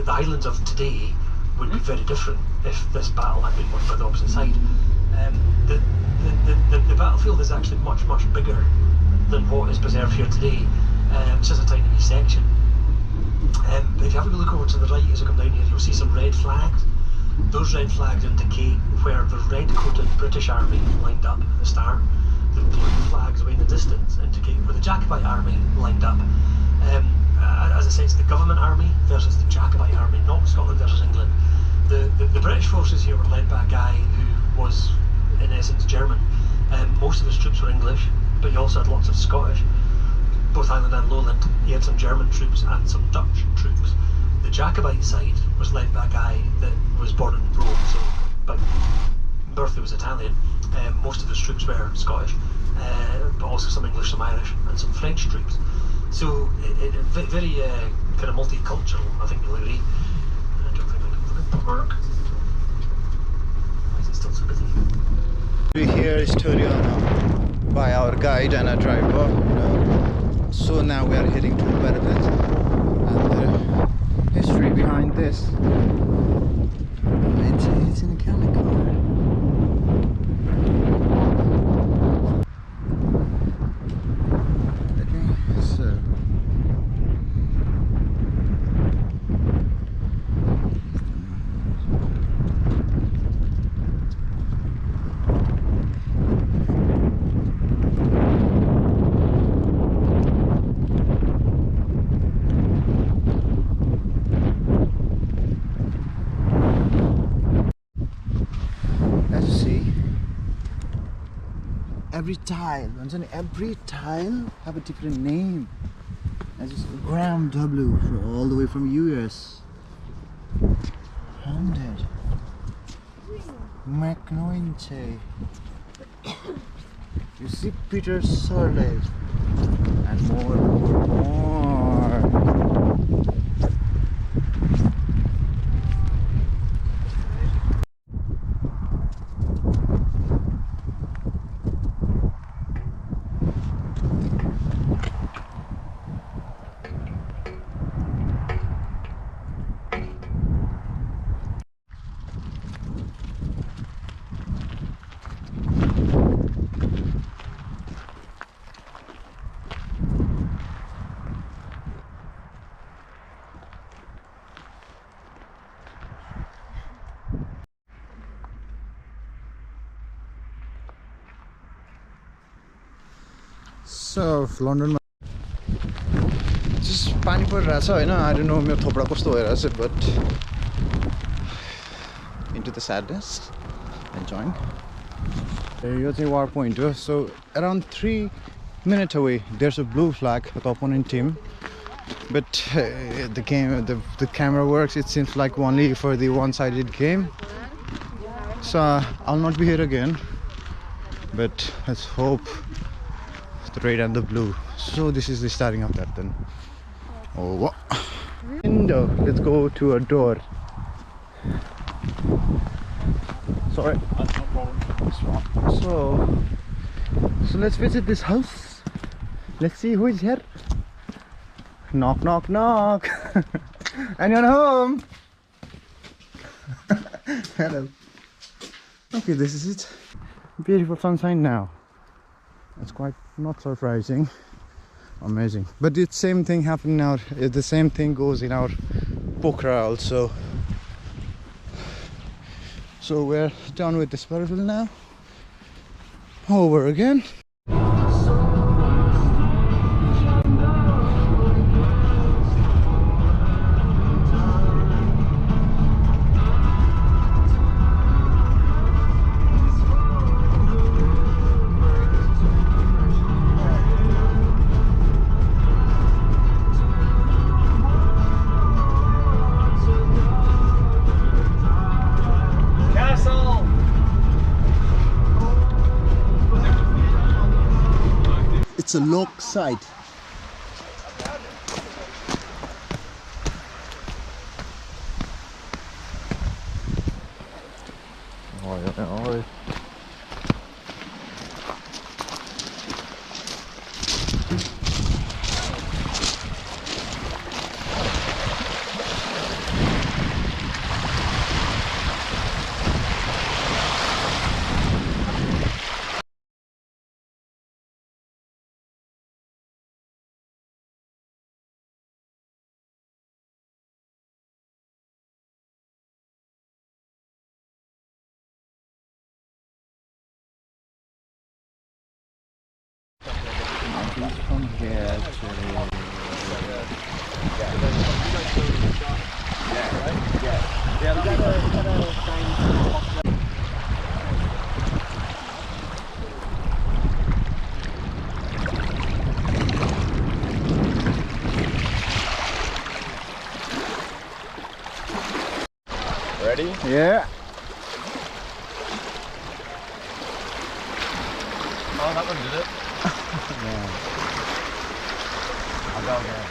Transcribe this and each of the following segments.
the Highlands of today would be very different if this battle had been won by the opposite side. The battlefield is actually much bigger than what is preserved here today. It's just a tiny wee section. But if you have a look over to the right as you come down here, you'll see some red flags. Those red flags indicate where the red-coated British Army lined up at the start. The blue flags away in the distance indicate where the Jacobite Army lined up. As I say, it's the government army versus the Jacobite army, not Scotland versus England. The British forces here were led by a guy who was, in essence, German. Most of his troops were English, but he also had lots of Scottish, both Highland and Lowland. He had some German troops and some Dutch troops. The Jacobite side was led by a guy that was born in Rome, so by birth he was Italian. Most of his troops were Scottish, but also some English, some Irish, and some French troops. So very kind of multicultural, I think you'll agree. I don't think I can look at the work. Why is it still so busy? We hear a story by our guide and a driver. So now we are heading to Berlin, and the history behind this. It's in a county car. Every tile have a different name. As just Graham W all the way from US. 100. McNointe. You see Peter Surley. And more. So London just पानी परिरहेछ हैन I don't know मेरो थोपडा कस्तो भइरहेछ but into the sadness enjoying यो चाहिँ war point हो so around 3 minutes away there's a blue flag with the opponent team but the camera works it seems like only for the one-sided game so I'll not be here again but let's hope the red and the blue. So this is the starting of that then. Oh, what? Window. Let's go to a door. Sorry. That's no problem. So let's visit this house. Let's see who is here. Knock, knock, knock. Anyone home? Hello. Okay, this is it. Beautiful sunshine now. It's quite not surprising, amazing. But the same thing happened now. The same thing goes in our Pokhara also. So we're done with this battlefield now. Over again. It's a lock site. Oj. He's from here actually. Ready? Yeah. Oh, that one did it. Yeah. I'll go again.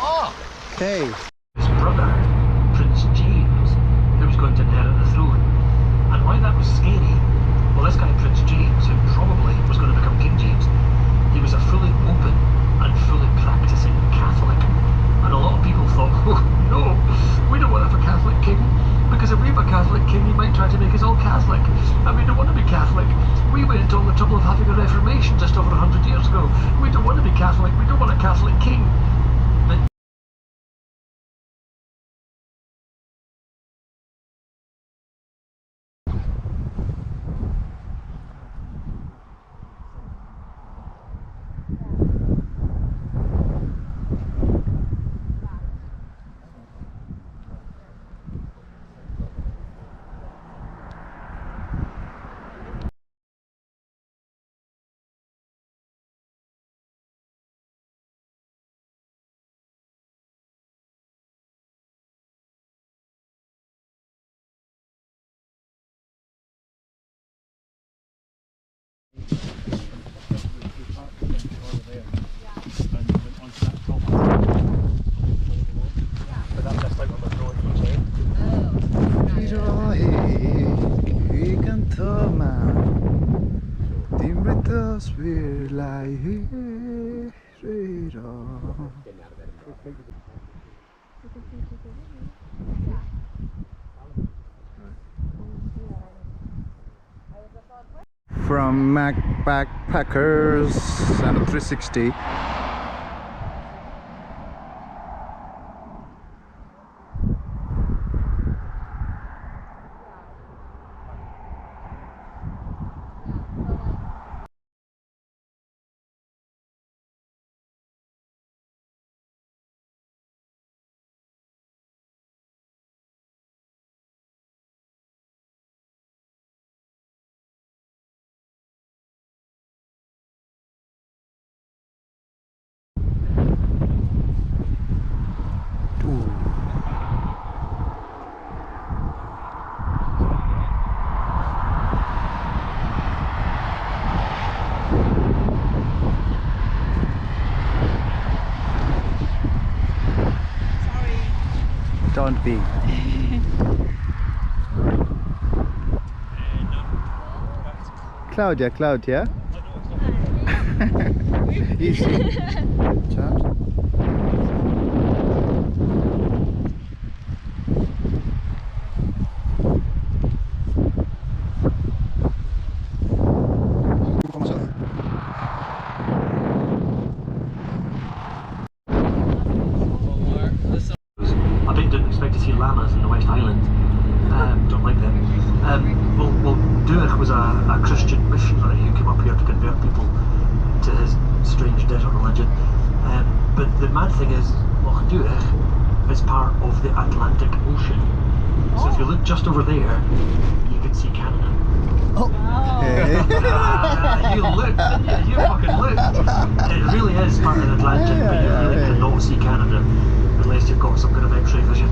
Oh! Hey. His brother, Prince James, who was going to inherit the throne. And why that was scary, well, this guy, Prince James, who probably was going to become King James, he was a fully open and fully practicing Catholic. And a lot of people thought, oh no, we don't want to have a Catholic king, because if we have a Catholic king, he might try to make us all Catholic, and we don't want to be Catholic. We went to all the trouble of having a Reformation just over 100 years ago. We don't want to be Catholic, we don't want a Catholic king. But From Mac Backpackers and a 360. Don't be. Claudia. Easy. Chat. I bet you didn't expect to see llamas in the West Island. Don't like them. Well, Duach was a Christian missionary who came up here to convert people to his strange desert religion. But the mad thing is, Loch Duach is part of the Atlantic Ocean. So if you look just over there, you can see Canada. Oh. Hey. You looked, didn't you? You fucking looked. It really is part of the Atlantic, but you really cannot see Canada unless you've got some kind of X-ray vision.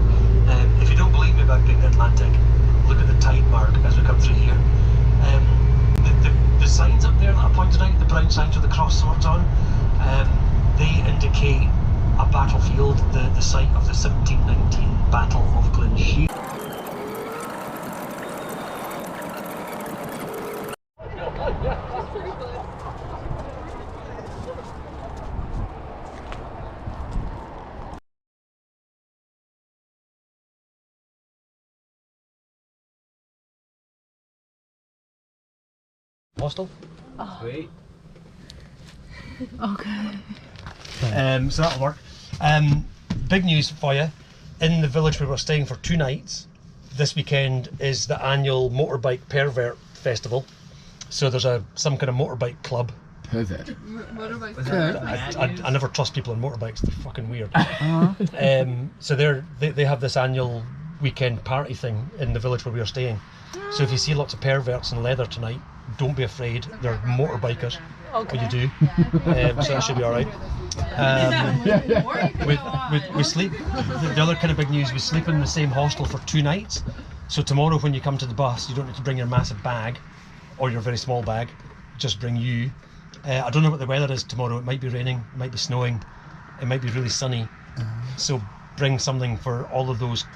If you don't believe me about being the Atlantic, look at the tide mark as we come through here. The signs up there that I pointed out, the brown signs with the cross swords on, they indicate a battlefield, the site of the 1719 Battle of Glensheen. Hostel. Oh. Sweet. Okay. So that'll work. Big news for you. in the village where we're staying for 2 nights. This weekend is the annual motorbike pervert festival. So there's some kind of motorbike club. Pervert. I never trust people on motorbikes. They're fucking weird. So they have this annual weekend party thing in the village where we are staying. So if you see lots of perverts in leather tonight, don't be afraid. They're motorbikers. Okay. Or you do. So that should be all right. We sleep. The other kind of big news: we sleep in the same hostel for 2 nights. So tomorrow, when you come to the bus, you don't need to bring your massive bag or your very small bag. Just bring you. I don't know what the weather is tomorrow. It might be raining. It might be snowing. It might be really sunny. So bring something for all of those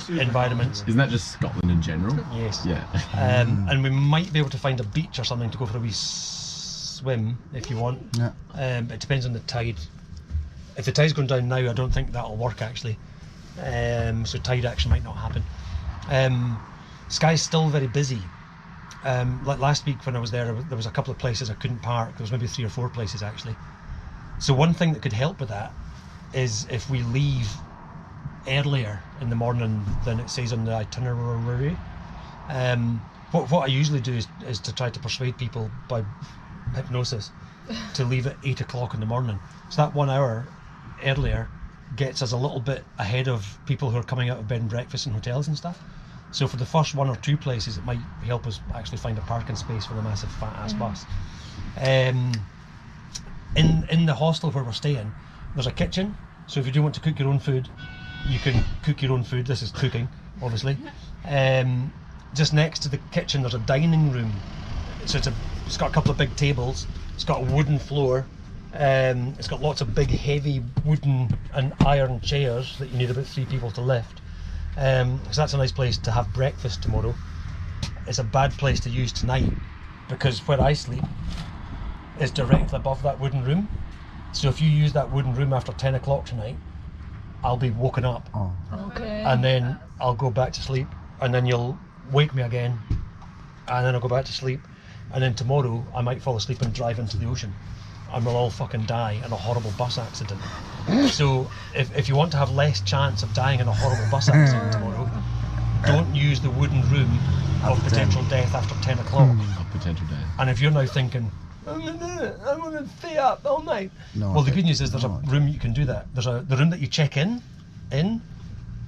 environments. Isn't that just Scotland in general? Yes. Yeah. And we might be able to find a beach or something to go for a wee swim if you want. Yeah. It depends on the tide. If the tide's going down now, I don't think that'll work actually. So tide action might not happen. Sky's still very busy. Like last week when I was there was a couple of places I couldn't park. There was maybe 3 or 4 places actually. So one thing that could help with that is if we leave earlier in the morning than it says on the itinerary. What I usually do is to try to persuade people by hypnosis to leave at 8 o'clock in the morning. So that 1 hour earlier gets us a little bit ahead of people who are coming out of bed and breakfast in hotels and stuff. So for the first 1 or 2 places, it might help us actually find a parking space for the massive fat ass bus. In the hostel where we're staying, there's a kitchen. So if you do want to cook your own food, you can cook your own food. This is cooking, obviously. Just next to the kitchen, there's a dining room. So it's got a couple of big tables. It's got a wooden floor. It's got lots of big, heavy wooden and iron chairs that you need about 3 people to lift. So that's a nice place to have breakfast tomorrow. It's a bad place to use tonight because where I sleep is directly above that wooden room. So if you use that wooden room after 10 o'clock tonight, I'll be woken up. Okay. And then I'll go back to sleep, and then you'll wake me again, and then I'll go back to sleep, and then tomorrow I might fall asleep and drive into the ocean, and we'll all fucking die in a horrible bus accident. So if you want to have less chance of dying in a horrible bus accident tomorrow, don't use the wooden room of potential death after 10 o'clock. Of potential death. And if you're now thinking, I'm gonna stay up all night. No, Well, the good news is there's a room you can do that. The room that you check in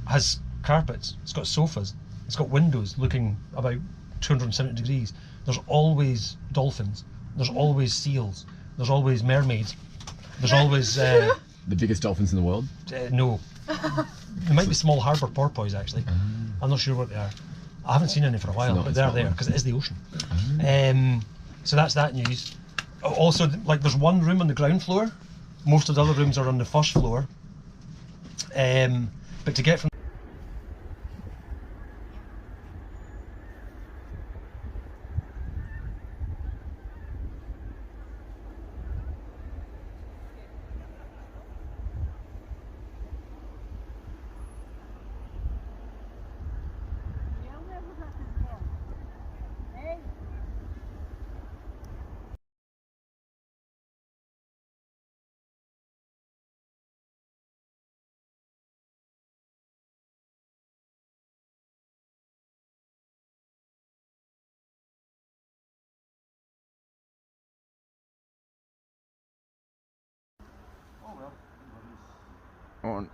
has carpets. It's got sofas. It's got windows looking about 270 degrees. There's always dolphins. There's always seals. There's always mermaids. There's always The biggest dolphins in the world? no. There might be small harbour porpoise actually. I'm not sure what they are. I haven't seen any for a while, not but in they're there Scotland. because it is the ocean. So that's that news. Also, like there's one room on the ground floor. Most of the other rooms are on the first floor. But to get from On.